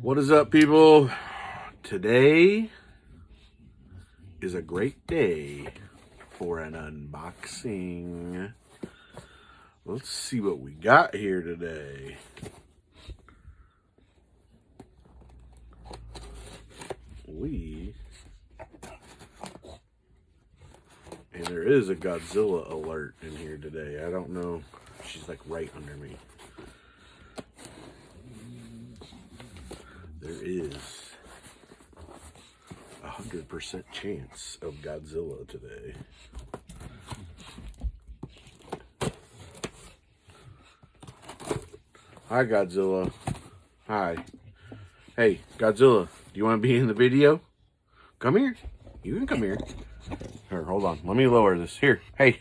What is up, people? Today is a great day for an unboxing. Let's see what we got here today. And there is a Godzilla alert in here today. I don't know. She's like right under me. There is 100% chance of Godzilla today. Hi, Godzilla. Hi. Hey, Godzilla, do you want to be in the video? Come here. You can come here. Here, hold on. Let me lower this. Here. Hey,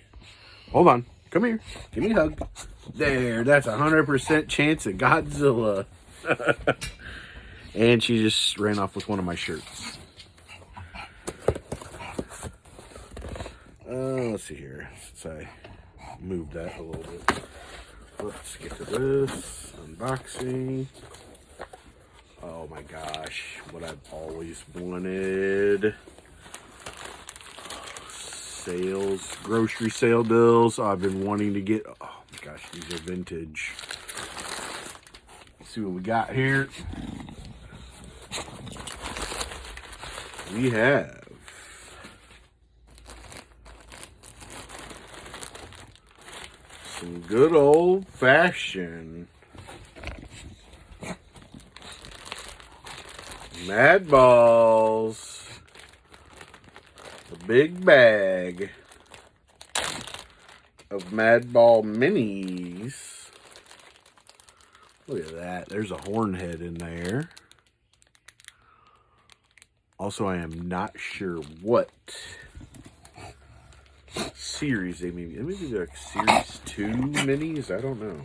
hold on. Come here. Give me a hug. There. That's 100% chance of Godzilla. And she just ran off with one of my shirts. Let's see here. Since I moved that a little bit. Let's get to this. Unboxing. Oh my gosh. What I've always wanted. Sales. Grocery sale bills. I've been wanting to get. Oh my gosh. These are vintage. Let's see what we got here. We have some good old-fashioned Madballs. A big bag of Madball minis. Look at that. There's a horn head in there. Also, I am not sure what series they may be. Maybe they're like Series 2 minis. I don't know.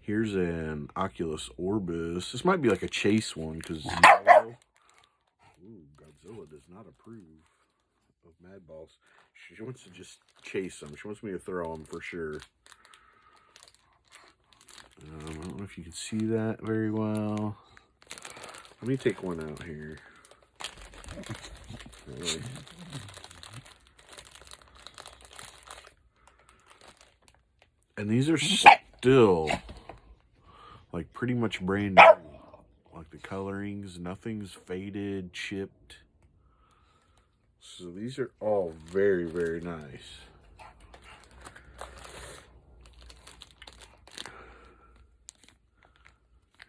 Here's an Oculus Orbis. This might be like a chase one because Godzilla does not approve of Madballs. She wants to just chase them. She wants me to throw them for sure. I don't know if you can see that very well. Let me take one out here. Really. And these are still like pretty much brand new. Like the colorings, nothing's faded, chipped. So these are all very, very nice.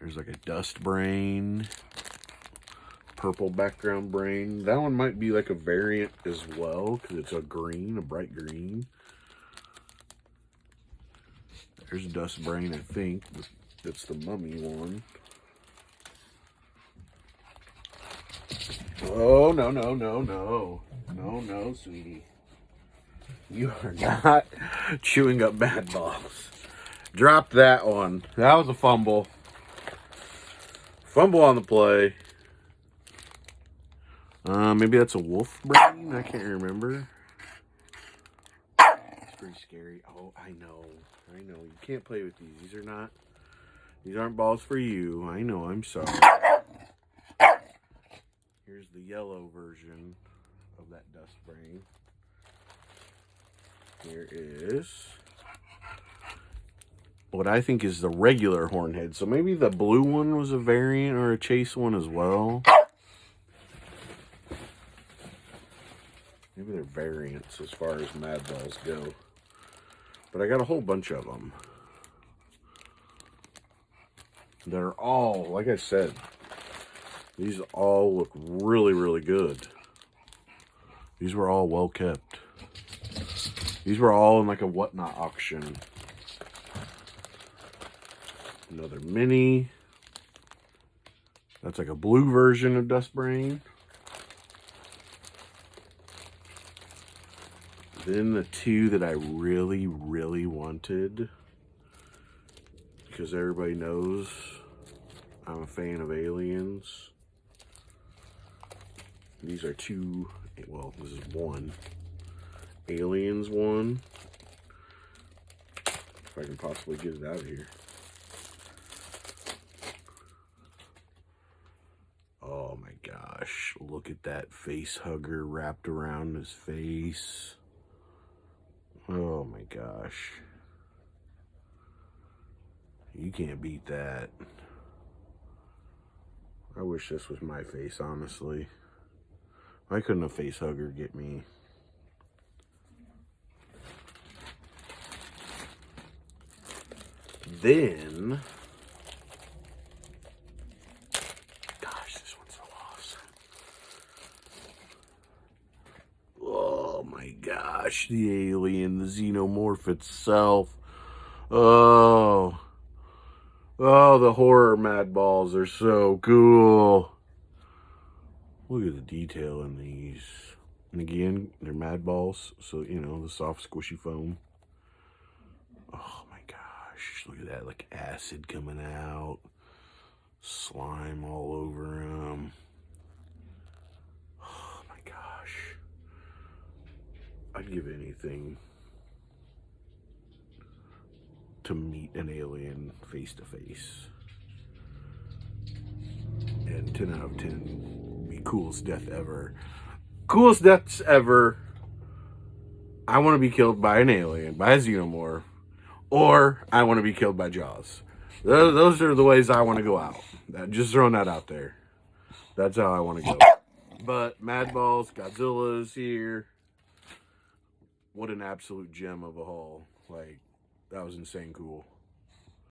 There's like a dust brain. Purple background brain. That one might be like a variant as well because it's a green, a bright green. There's dust brain, I think. That's the mummy one. Oh, no, no, no, no. No, no, sweetie. You are not chewing up Madballs. Drop that one. That was a fumble. Fumble on the play. Maybe that's a wolf brain? I can't remember. It's pretty scary. Oh, I know. You can't play with these. These aren't balls for you. I know, I'm sorry. Here's the yellow version of that dust brain. Here is what I think is the regular hornhead. So maybe the blue one was a variant or a chase one as well. Maybe they're variants as far as Madballs go. But I got a whole bunch of them. They're all, like I said, these all look really, really good. These were all well kept. These were all in like a whatnot auction. Another mini. That's like a blue version of Dust Brain. Then the two that I really, really wanted, because everybody knows I'm a fan of aliens. These are two, well, this is one. Aliens one. If I can possibly get it out of here. gosh. Look at that face hugger wrapped around his face. Oh my gosh. You can't beat that. I wish this was my face, honestly. Why couldn't a face hugger get me? Then, gosh, this one's so awesome. Oh my gosh, the alien, the xenomorph itself. Oh, the horror Madballs are so cool. Look at the detail in these. And again, they're Madballs, so, you know, the soft, squishy foam. Oh my gosh, look at that, like acid coming out. Slime all over them. Oh my gosh. I'd give anything to meet an alien face to face. And 10 out of 10 be coolest death ever. Coolest deaths ever. I want to be killed by an alien, by a xenomorph, or I want to be killed by Jaws. Those are the ways I want to go out. Just throwing that out there. That's how I want to go. But Madballs, Godzilla's here. What an absolute gem of a haul. Like, that was insane cool.